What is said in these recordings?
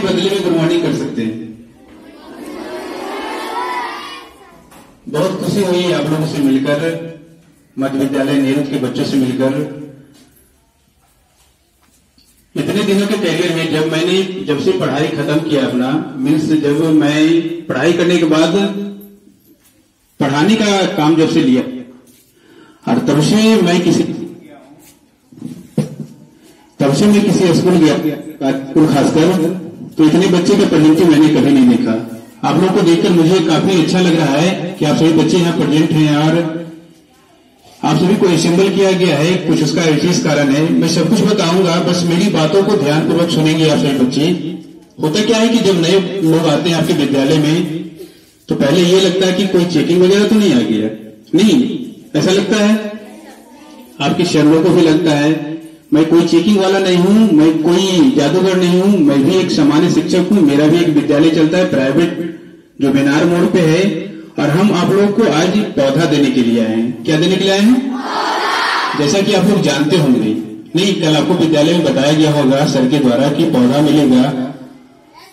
बदले में good morning कर सकते हैं। बहुत खुशी हुई आप लोगों से मिलकर, मध्य विद्यालय नेहरू के बच्चों से मिलकर। इतने दिनों के कैरियर में जब से पढ़ाई खत्म किया अपना, मीन्स जब मैं पढ़ाई करने के बाद पढ़ाने का काम जब से लिया, और तब से मैं किसी स्कूल गया, खासकर तो इतने बच्चे का प्रेजेंट मैंने कभी नहीं देखा। आप लोगों को देखकर मुझे काफी अच्छा लग रहा है कि आप सभी बच्चे यहाँ प्रेजेंट हैं और आप सभी को असेंबल किया गया है। कुछ उसका विशेष कारण है, मैं सब कुछ बताऊंगा, बस मेरी बातों को ध्यानपूर्वक सुनेंगे आप सभी बच्चे। होता क्या है कि जब नए लोग आते हैं आपके विद्यालय में तो पहले ये लगता है कि कोई चेकिंग वगैरह तो नहीं आ गया, नहीं ऐसा लगता है, आपके शहरों को भी लगता है। मैं कोई चेकिंग वाला नहीं हूं, मैं कोई जादूगर नहीं हूं, मैं भी एक सामान्य शिक्षक हूं। मेरा भी एक विद्यालय चलता है प्राइवेट, जो बेनार मोड़ पे है, और हम आप लोगों को आज पौधा देने के लिए आए हैं। क्या देने के लिए आए हैं? जैसा कि आप लोग जानते होंगे, नहीं कल आपको विद्यालय में बताया गया होगा सर के द्वारा कि पौधा मिलेगा,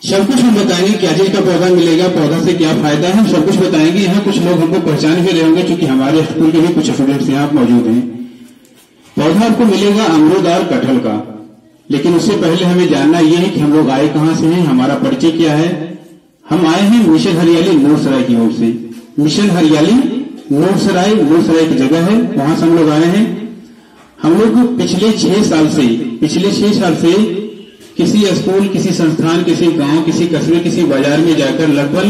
सब कुछ हम बताएंगे क्या चीज का पौधा मिलेगा, पौधा से क्या फायदा है, हम सब कुछ बताएंगे। यहाँ कुछ लोग हमको पहचान भी रहे होंगे क्योंकि हमारे स्कूल के भी कुछ स्टूडेंट्स यहाँ मौजूद हैं। पौधा आपको मिलेगा अमरूद और कटहल का, लेकिन उससे पहले हमें जानना यह है कि हम लोग आए कहां से हैं, हमारा परिचय क्या है। हम आए हैं मिशन हरियाली नूरसराय की ओर से। मिशन हरियाली नूरसराय की जगह है, वहां से हम लोग आए हैं। हम लोग पिछले 6 साल से किसी स्कूल, किसी संस्थान, किसी गांव, किसी कस्बे, किसी बाजार में जाकर लगभग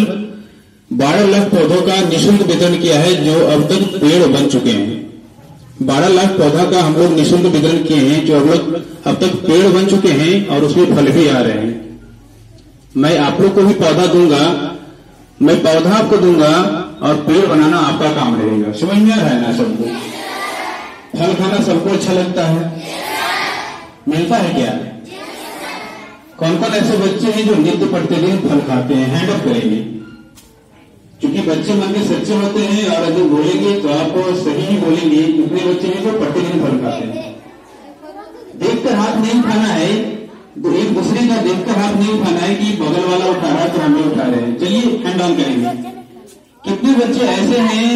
12 लाख पौधों का निःशुल्क वितरण किया है, जो अब तक पेड़ बन चुके हैं। 12 लाख पौधा का हम लोग निःशुल्क वितरण किए हैं, जो अब तक पेड़ बन चुके हैं और उसमें फल भी आ रहे हैं। मैं आप लोग को भी पौधा दूंगा, मैं पौधा आपको दूंगा और पेड़ बनाना आपका काम रहेगा। समझ में आ रहा है ना सबको? फल खाना सबको अच्छा लगता है, मिलता है क्या? कौन कौन ऐसे बच्चे हैं जो नित्य प्रतिदिन फल खाते हैं? हैंड अप करेंगे। क्योंकि बच्चे मन में सच्चे होते हैं और अगर बोलेंगे तो आप सही ही बोलेंगे। कितने बच्चे हैं जो प्रतिदिन फल खाते हैं? देखकर हाथ नहीं उठाना है, तो एक दूसरे का देखकर हाथ नहीं उठाना है कि बगल वाला उठा रहा है तो हम भी उठा रहे हैं। चलिए हैंड ऑन करेंगे। कितने बच्चे ऐसे हैं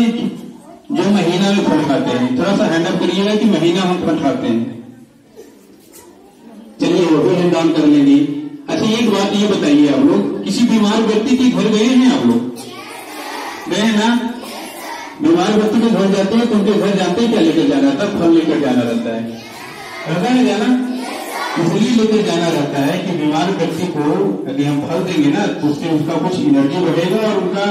जो महीना में फल खाते हैं? थोड़ा सा हैंड अप करिएगा कि महीना हम फल खाते हैं। चलिए वो भी हैंड ऑन कर लेंगे। अच्छा एक बात ये बताइए, आप लोग किसी बीमार व्यक्ति के घर गए हैं? आप लोग गए हैं ना? बीमार व्यक्ति के घर जाते हैं तो उनके घर जाते हैं क्या लेकर जाना रहता है? फल लेकर जाना रहता है जाना, इसलिए लेकर जाना रहता है कि बीमार व्यक्ति को यदि हम फल देंगे ना तो उससे उसका कुछ एनर्जी बढ़ेगा और उनका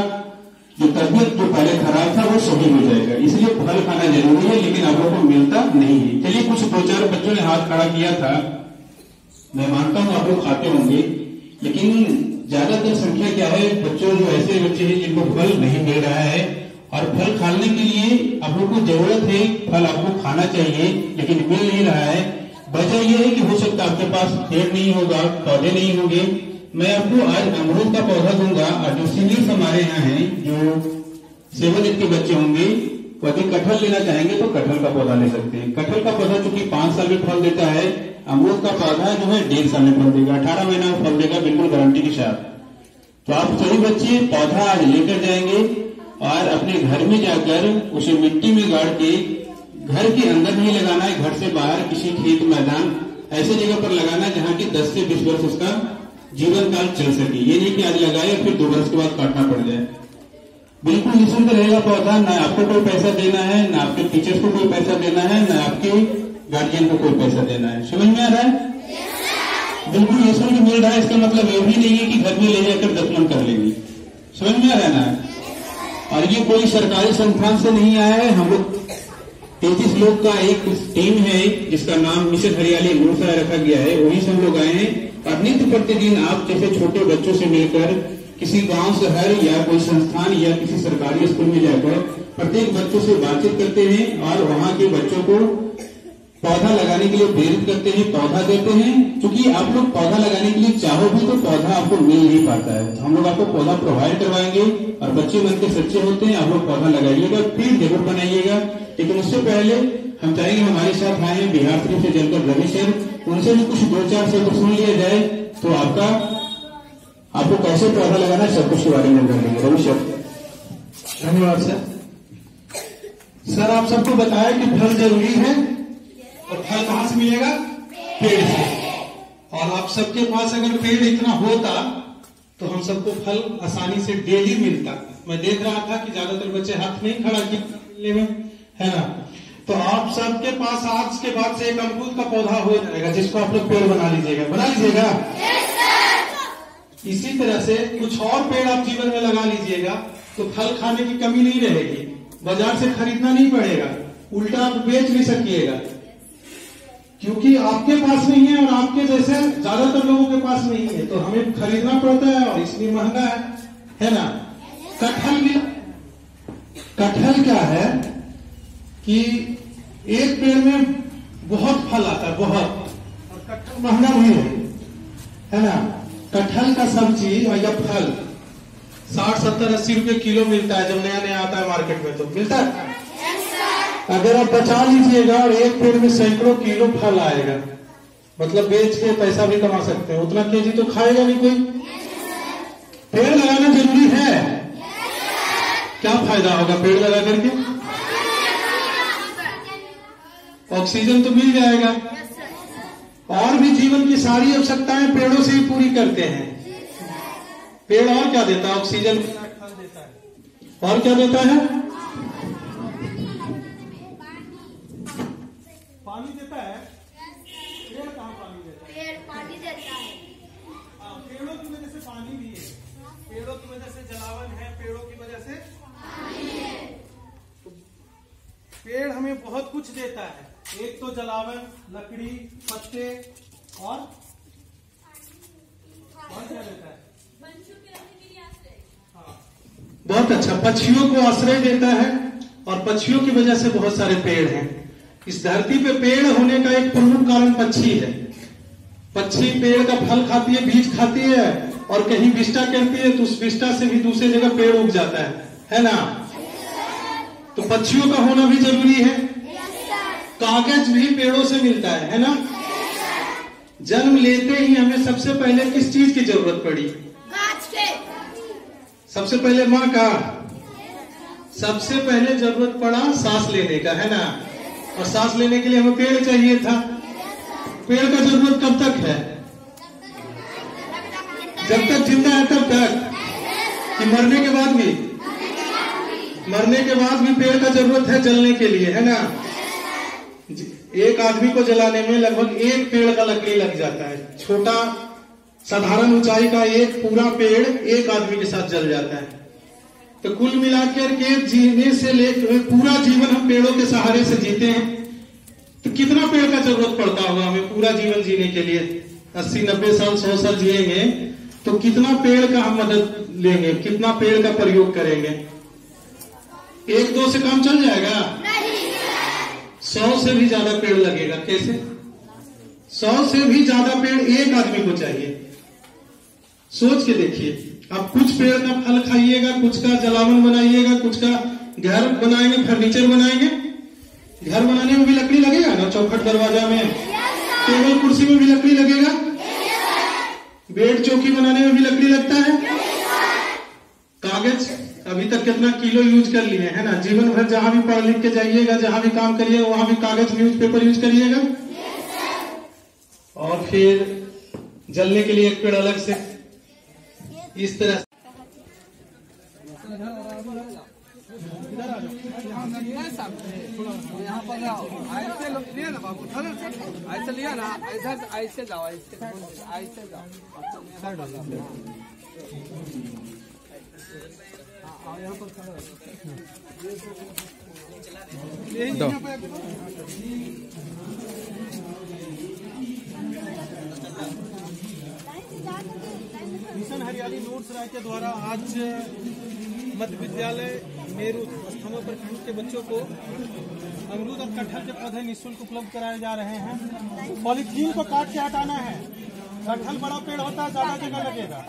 जो तबियत जो पहले खराब था वो सही हो जाएगा। इसलिए फल खाना जरूरी है, लेकिन आप लोगों को मिलता नहीं है। चलिए कुछ 2-4 बच्चों ने हाथ खड़ा किया था, मैं मानता हूं आप लोग खाते होंगे, लेकिन ज्यादातर संख्या क्या है, बच्चों जो ऐसे बच्चे हैं जिनको फल नहीं मिल रहा है। और फल खाने के लिए आप लोग को जरूरत है, फल आपको खाना चाहिए लेकिन मिल नहीं रहा है। वजह यह है कि हो सकता है आपके पास पेड़ नहीं होगा, पौधे नहीं होंगे। मैं आपको आज अमरूद का पौधा दूंगा और जो सीनियर्स हमारे यहाँ हैं, जो 7 के बच्चे होंगे, यदि कटहल लेना चाहेंगे तो कटहल का पौधा ले सकते हैं। कटहल का पौधा चूंकि 5 साल में फल देता है, अमरूद का पौधा जो है 1.5 साल में फल देगा, 18 महीना में फल देगा, बिल्कुल गारंटी के साथ। तो आप सभी बच्चे पौधा आज लेकर जाएंगे और अपने घर में जाकर उसे मिट्टी में गाड़ के, घर के अंदर नहीं लगाना है, घर से बाहर किसी खेत मैदान ऐसे जगह पर लगाना जहाँ की 10 से 20 वर्ष उसका जीवन काल चल सके। ये नहीं कि आज लगाए फिर 2 वर्ष के बाद काटना पड़ जाए। बिल्कुल निःशुल्क रहेगा पौधा, न आपको कोई पैसा देना है, न आपके टीचर्स को कोई पैसा देना है, न आपके गार्जियन को कोई पैसा देना है। समझ में आ रहा है? बिल्कुल निःशुल्क मिल रहा है, इसका मतलब ये भी नहीं है कि घर में ले जाकर दफन कर लेंगे। समझ में आ रहा है ना? और ये कोई सरकारी संस्थान से नहीं आया है। हम लोग 33 लोग का एक टीम है जिसका नाम मिशन हरियाली नूरसराय रखा गया है, वहीं से हम लोग आए हैं। और नित्य प्रतिदिन आप जैसे छोटे बच्चों से मिलकर किसी गांव शहर या कोई संस्थान या किसी सरकारी स्कूल में जाकर प्रत्येक बच्चों से बातचीत करते हैं और वहां के बच्चों को पौधा लगाने के लिए प्रेरित करते हैं, पौधा देते हैं। क्योंकि आप लोग पौधा लगाने के लिए चाहो भी तो पौधा आपको मिल नहीं पाता है, तो हम लोग आपको पौधा प्रोवाइड करवाएंगे। और बच्चे मन के सच्चे होते हैं, आप लोग पौधा लगाइएगा, पेड़ जरूर बनाइएगा। लेकिन उससे पहले हम चाहेंगे हमारे साथ आए हैं बिहार शरीफ से जलकर रवि सर, उनसे भी कुछ 2-4 शब्द सुन लिया जाए तो आपका आपको कैसे पौधा लगाना है सब कुछ के बारे में कर देंगे। रवि सर, धन्यवाद सर। सर आप सबको बताया कि फल जरूरी है, और फल कहां से मिलेगा? पेड़ से। और आप सबके पास अगर पेड़ इतना होता तो हम सबको फल आसानी से डेली मिलता। मैं देख रहा था कि ज्यादातर बच्चे हाथ नहीं खड़ा किए मिलने में, है ना? तो आप सबके पास आज के बाद से एक अमरूद का पौधा हो जाएगा, जिसको आप लोग पेड़ बना लीजिएगा। बना लीजिएगा? इसी तरह से कुछ और पेड़ आप जीवन में लगा लीजिएगा तो फल खाने की कमी नहीं रहेगी, बाजार से खरीदना नहीं पड़ेगा, उल्टा आप बेच भी सकिएगा, क्योंकि आपके पास नहीं है और आपके जैसे ज्यादातर लोगों के पास नहीं है, तो हमें खरीदना पड़ता है और इसलिए महंगा है ना? कटहल क्या है कि एक पेड़ में बहुत फल आता है, बहुत, और कटहल महंगा भी है ना? कटहल का सब्जी और या फल 60, 70, 80 रुपए किलो मिलता है जब नया नया आता है मार्केट में, तो मिलता है। अगर आप बचा लीजिएगा और एक पेड़ में सैकड़ों किलो फल आएगा, मतलब बेच के पैसा भी कमा सकते हैं। उतना केजी तो खाएगा नहीं कोई। पेड़ लगाना जरूरी है। क्या फायदा होगा पेड़ लगा करके? ऑक्सीजन तो मिल जाएगा, और भी जीवन की सारी आवश्यकताएं पेड़ों से ही पूरी करते हैं। पेड़ और क्या देता है? ऑक्सीजन देता है। और क्या देता है? पानी देता है। पेड़ कहाँ पानी देता है? पेड़ पानी देता है। पेड़ों की वजह से पानी भी है, पेड़ों की वजह से जलावन है, पेड़ों की वजह से पानी है। तो पेड़ हमें बहुत कुछ देता है। एक तो जलावन, लकड़ी, पत्ते, और क्या देता है? हाँ, बहुत अच्छा, पक्षियों को आश्रय देता है, और पक्षियों की वजह से बहुत सारे पेड़ हैं। इस धरती पे पेड़ होने का एक प्रमुख कारण पक्षी है। पक्षी पेड़ का फल खाती है, बीज खाती है, और कहीं विष्ठा करती है तो उस विष्ठा से भी दूसरी जगह पेड़ उग जाता है ना? तो पक्षियों का होना भी जरूरी है। कागज भी पेड़ों से मिलता है ना? जन्म लेते ही हमें सबसे पहले किस चीज की जरूरत पड़ी? सबसे पहले माँ का, सबसे पहले जरूरत पड़ा सांस लेने का, है ना? और सांस लेने के लिए हमें पेड़ चाहिए था। पेड़ का जरूरत कब तक है? जब तक जिंदा है तब तक, कि मरने के बाद भी? मरने के बाद भी पेड़ का जरूरत है जलने के लिए, है ना? एक आदमी को जलाने में लगभग एक पेड़ का लकड़ी लग जाता है। छोटा साधारण ऊंचाई का एक पूरा पेड़ एक आदमी के साथ जल जाता है। तो कुल मिलाकर के जीने से लेकर पूरा जीवन हम पेड़ों के सहारे से जीते हैं। तो कितना पेड़ का जरूरत पड़ता होगा हमें पूरा जीवन जीने के लिए? 80, 90 साल, 100 साल जिएंगे तो कितना पेड़ का हम मदद लेंगे, कितना पेड़ का प्रयोग करेंगे? 1-2 से काम चल जाएगा? 100 से भी ज्यादा पेड़ लगेगा। कैसे? 100 से भी ज्यादा पेड़ एक आदमी को चाहिए। सोच के देखिए, आप कुछ पेड़ का फल खाइएगा, कुछ का जलावन बनाइएगा, कुछ का घर बनाएंगे, फर्नीचर बनाएंगे। घर बनाने में भी लकड़ी लगेगा ना? चौखट दरवाजा में, टेबल कुर्सी में भी लकड़ी लगेगा। बेड चौकी बनाने में भी लकड़ी लगता है। कागज अभी तक कितना किलो यूज कर लिए, है ना? जीवन भर जहां भी पढ़ लिख के जाइएगा, जहां भी काम करिएगा, वहां भी कागज, न्यूज़पेपर यूज करिएगा। और फिर जलने के लिए एक पेड़ अलग से, इस तरह। यहाँ पर आओ, ऐसे लिया ना बाबू, ऐसे लिया ना, ऐसे जाओ, ऐसे जाओ। यहाँ पर मिशन हरियाली नूरसराय के द्वारा आज मध्य विद्यालय मेरू अस्थमा प्रखंड के बच्चों को अमरूद और कटहल के पौधे निःशुल्क उपलब्ध कराए जा रहे हैं। पॉलीथीन को काट के हटाना है। कटहल बड़ा पेड़ होता है, ज्यादा जगह लगेगा।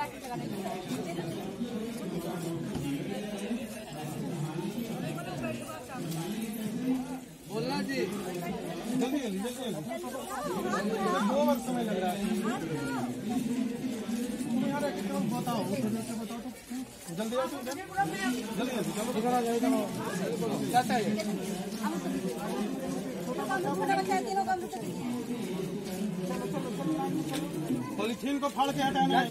बोलना जी, जल्दी जल्दी जल्दी, 2 वक्त समय लग रहा है। बताओ जल्दी आओ जल्दी चलो क्या चाहिए पॉलीथीन को फाड़ के हटाना है।